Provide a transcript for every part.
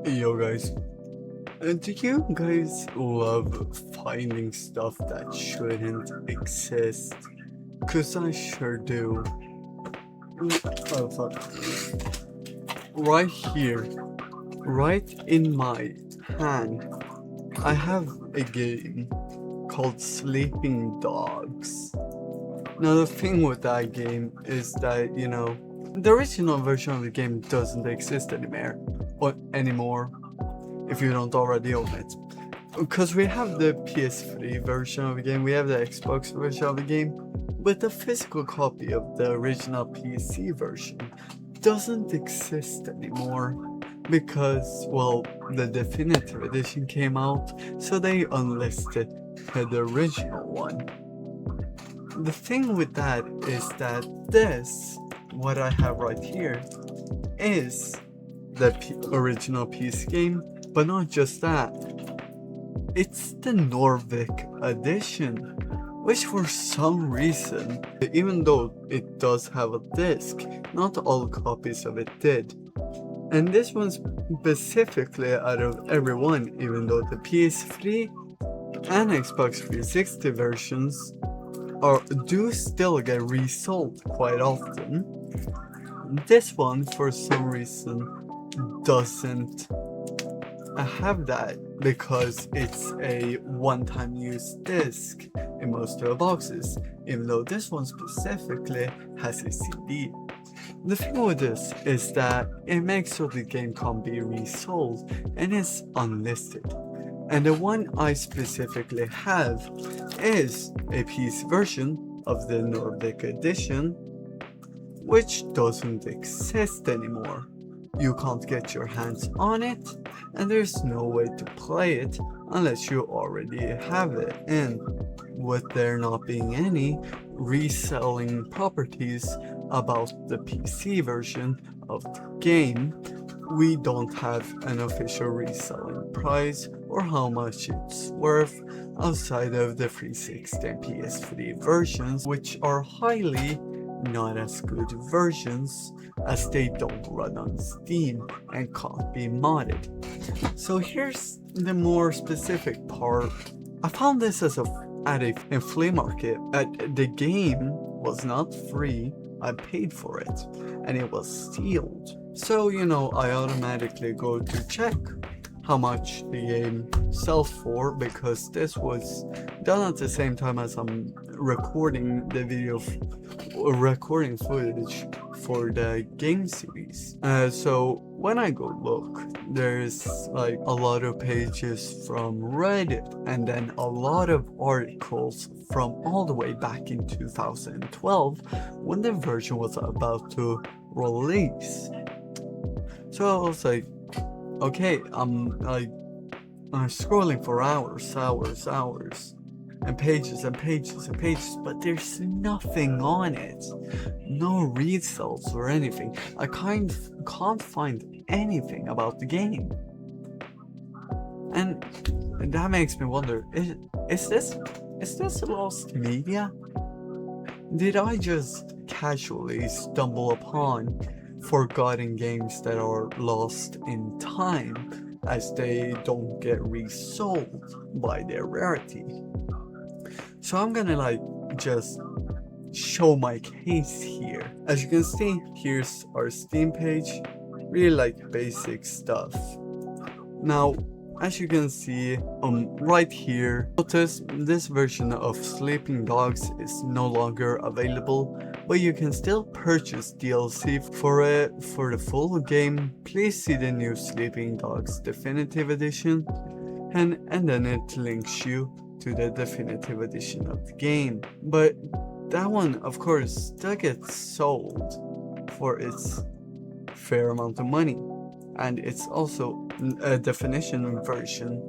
Yo guys, do you guys love finding stuff that shouldn't exist? Cause I sure do. Oh fuck. Right here, right in my hand, I have a game called Sleeping Dogs. Now the thing with that game is that, the original version of the game doesn't exist anymore, if you don't already own it. Because we have the PS3 version of the game, we have the Xbox version of the game, but the physical copy of the original PC version doesn't exist anymore. Because, well, the definitive edition came out, so they unlisted the original one. The thing with that is that what I have right here, is the original PC game, but not just that. It's the Nordic edition, which for some reason, even though it does have a disc, not all copies of it did. And this one specifically, out of everyone, even though the PS3 and Xbox 360 versions do still get resold quite often, this one for some reason doesn't have that, because it's a one-time use disc in most of the boxes, even though this one specifically has a CD. The thing with this is that it makes so the game can't be resold and is unlisted. And the one I specifically have is a PC version of the Nordic edition, which doesn't exist anymore. You can't get your hands on it, and there's no way to play it unless you already have it. And with there not being any reselling properties about the PC version of the game, we don't have an official reselling price or how much it's worth outside of the 360 and PS3 versions, which are highly not as good versions, as they don't run on Steam and can't be modded. So here's the more specific part. I found this at a flea market. The game was not free, I paid for it, and it was sealed. So, I automatically go to check how much the game sells for, because this was done at the same time as I'm recording the video, recording footage for the game series. So when I go look, there's like a lot of pages from Reddit, and then a lot of articles from all the way back in 2012 when the version was about to release. So I was like, okay, I'm scrolling for hours, and pages and pages and pages, but there's nothing on it. No results or anything. I can't find anything about the game. And that makes me wonder, is this lost media? Did I just casually stumble upon forgotten games that are lost in time, as they don't get resold by their rarity? So I'm gonna just show my case here. As you can see, here's our Steam page. Really basic stuff. Now, as you can see, right here, notice this version of Sleeping Dogs is no longer available, but you can still purchase DLC for it. For the full game, please see the new Sleeping Dogs Definitive Edition, and then it links you to the Definitive Edition of the game. But that one, of course, still gets sold for its fair amount of money. And it's also a definition version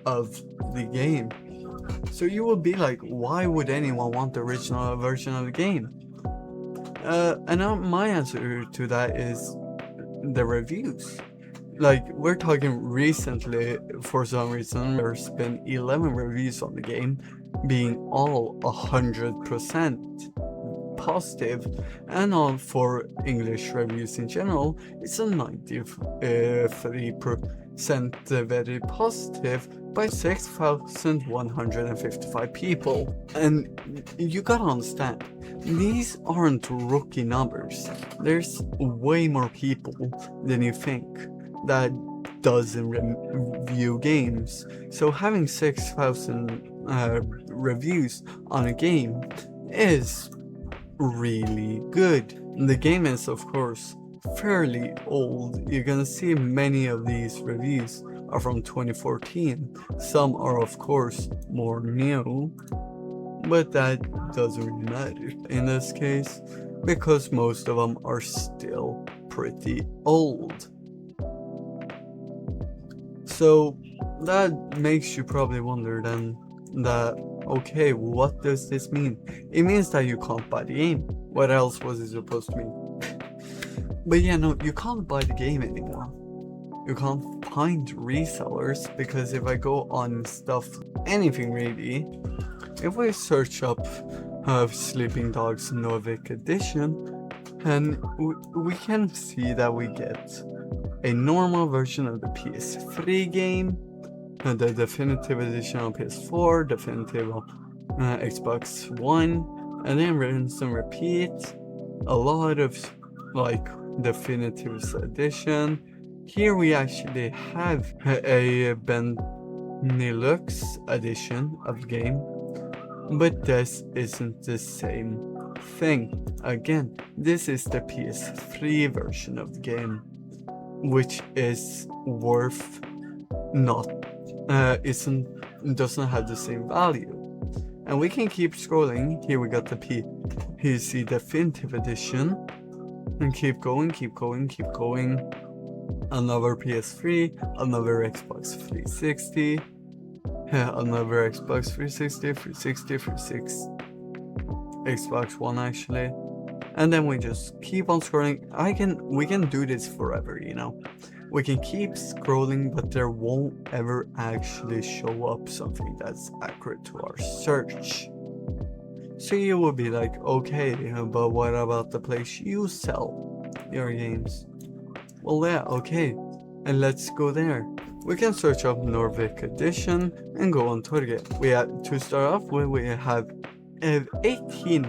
of the game. So you will be like, why would anyone want the original version of the game? And my answer to that is the reviews. We're talking recently, for some reason, there's been 11 reviews on the game, being all 100% positive, and on for English reviews in general, it's a 93% very positive by 6,155 people. And you gotta understand, these aren't rookie numbers. There's way more people than you think that doesn't review games. So having 6,000 reviews on a game is really good. The game is, of course, fairly old. You're gonna see many of these reviews are from 2014. Some are, of course, more new, but that doesn't really matter in this case because most of them are still pretty old. So that makes you probably wonder then that, okay, what does this mean? It means that you can't buy the game. What else was it supposed to mean? But yeah, no, you can't buy the game anymore. You can't find resellers because if I go on stuff, anything really, if we search up Sleeping Dogs Nordic Edition, and we can see that we get a normal version of the PS3 game, the definitive edition on PS4, definitive on Xbox One, and then rinse and repeat, a lot of like definitives edition. Here we actually have a Benelux edition of the game, but this isn't the same thing. Again, this is the PS3 version of the game, which is worth not doesn't have the same value. And we can keep scrolling. Here we got the PC definitive edition, and keep going. Another PS3, another Xbox 360, another Xbox 360, Xbox One actually, and then we just keep on scrolling. We can do this forever, you know. We can keep scrolling, but there won't ever actually show up something that's accurate to our search. So you will be like, okay, but what about the place you sell your games? Well, yeah, okay, and let's go there. We can search up Nordic Edition and go on Target. We have to start off with, we have 18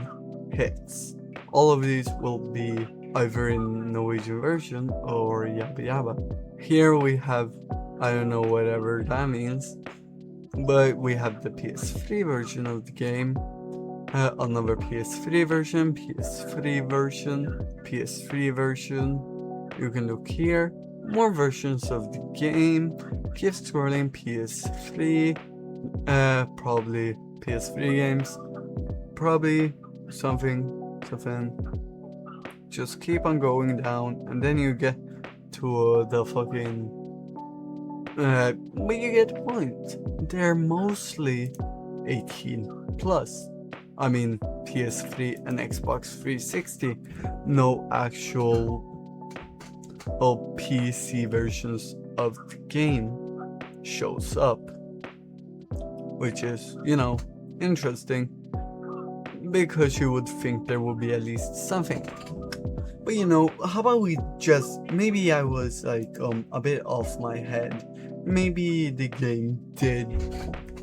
hits. All of these will be either in Norwegian version or yabba yabba. Here we have, I don't know whatever that means, but we have the PS3 version of the game, another PS3 version, PS3 version. You can look here, more versions of the game. Keep scrolling, PS3, probably PS3 games, probably something. Just keep on going down, and then you get to the fucking. But you get the point. They're mostly 18 plus. I mean, PS3 and Xbox 360, no actual PC versions of the game shows up, which is, you know, interesting, because you would think there would be at least something. But you know, how about we just, maybe I was like a bit off my head. Maybe the game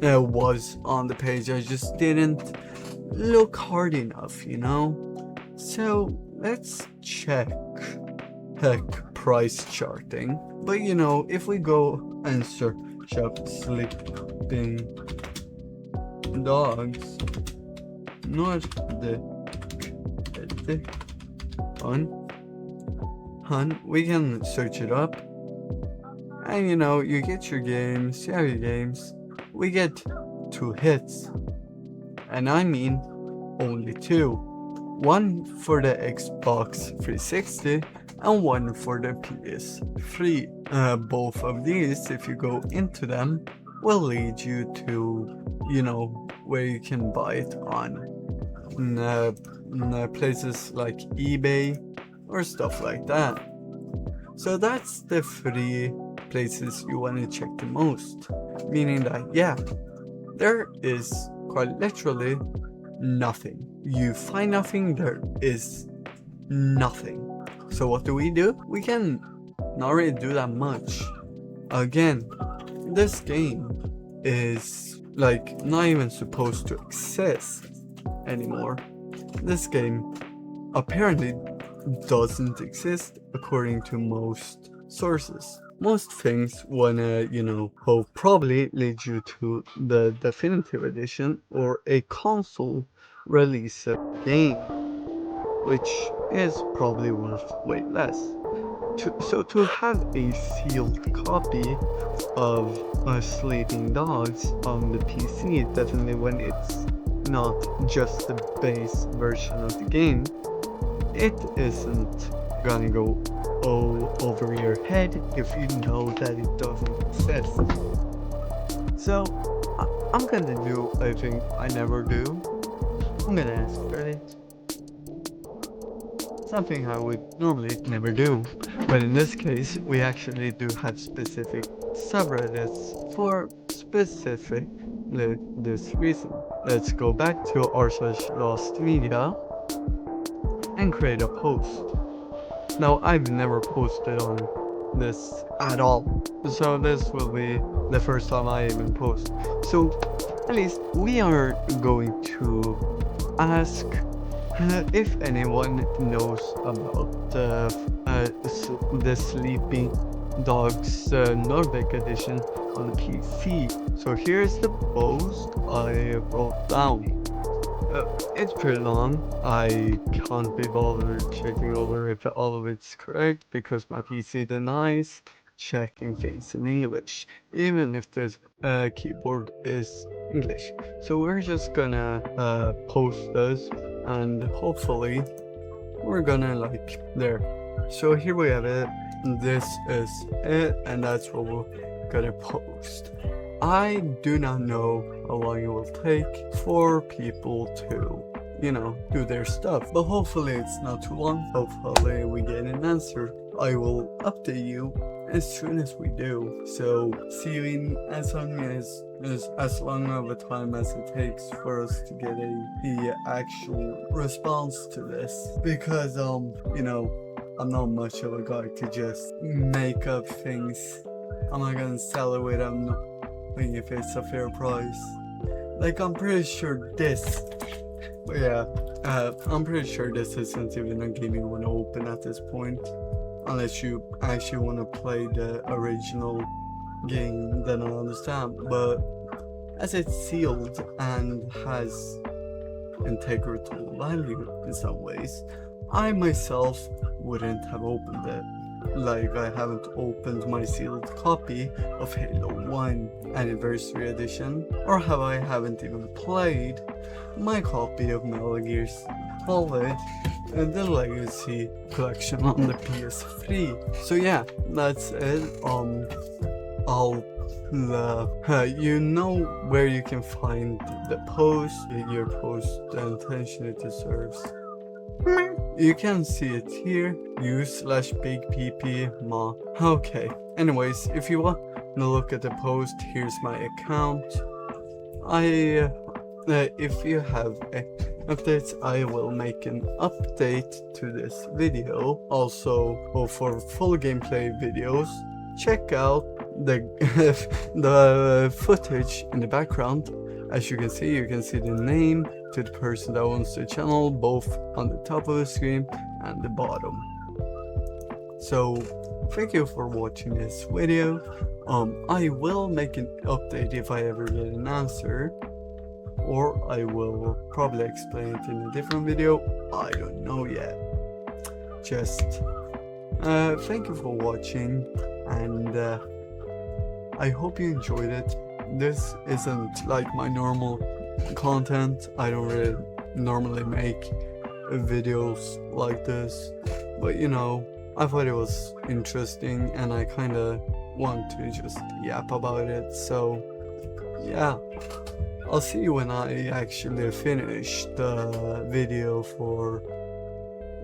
was on the page, I just didn't look hard enough, you know? So let's check price charting. But you know, if we go and search up Sleeping Dogs Nordic we can search it up, and you know, you get your games, you have your games. We get 2 hits, and I mean only 2. One for the Xbox 360 and one for the PS3. Both of these, if you go into them, will lead you to, you know, where you can buy it on places like eBay or stuff like that. So that's the 3 places you want to check the most, meaning that, yeah, there is quite literally nothing you find nothing, there is nothing. So what do? We can not really do that much. Again, this game is like not even supposed to exist anymore. This game apparently doesn't exist according to most sources. Most things wanna, hope probably lead you to the definitive edition or a console release of the game, which is probably worth way less. So to have a sealed copy of Sleeping Dogs on the PC, definitely when it's not just the base version of the game, it isn't gonna go all over your head if you know that it doesn't exist. So I'm gonna do a thing I never do. I'm gonna ask Reddit. Something I would normally never do. But in this case, we actually do have specific subreddits for specifically this reason. Let's go back to r/lostmedia and create a post. Now, I've never posted on this at all, so this will be the first time I even post. So, at least we are going to ask if anyone knows about the Sleeping Dogs Nordic edition on PC. So here's the post I wrote down. It's pretty long. I can't be bothered checking over if all of it's correct because my PC denies checking things in English, even if the keyboard is English. So we're just gonna post this, and hopefully we're gonna there. So here we have it. This is it, and that's what we're gonna post. I do not know how long it will take for people to, do their stuff, but hopefully it's not too long. Hopefully we get an answer. I will update you as soon as we do. So see you in as long of a time as it takes for us to get the actual response to this, because I'm not much of a guy to just make up things. I'm not gonna sell it without knowing if it's a fair price. I'm pretty sure this, but yeah, I'm pretty sure this isn't even a game you want to open at this point, unless you actually want to play the original game. Then I understand, but as it's sealed and has integral value in some ways, I myself wouldn't have opened it. I haven't opened my sealed copy of Halo 1 Anniversary Edition, or I haven't even played my copy of Metal Gear Solid and the Legacy Collection on the PS3. So yeah, that's it. You know where you can find the post, your post, the attention it deserves. You can see it here, u/bigpp_ma. Okay, anyways, if you want to look at the post, here's my account. If you have updates, I will make an update to this video. Also, for full gameplay videos, check out the footage in the background. As you can see the name to the person that owns the channel, both on the top of the screen and the bottom. So thank you for watching this video. I will make an update if I ever get an answer, or I will probably explain it in a different video. I don't know yet. Just thank you for watching, and I hope you enjoyed it. This isn't like my normal content. I don't really normally make videos like this, but I thought it was interesting and I kind of want to just yap about it. So yeah, I'll see you when I actually finish the video for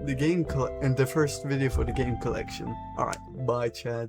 the game and the first video for the game collection. Alright, bye Chad.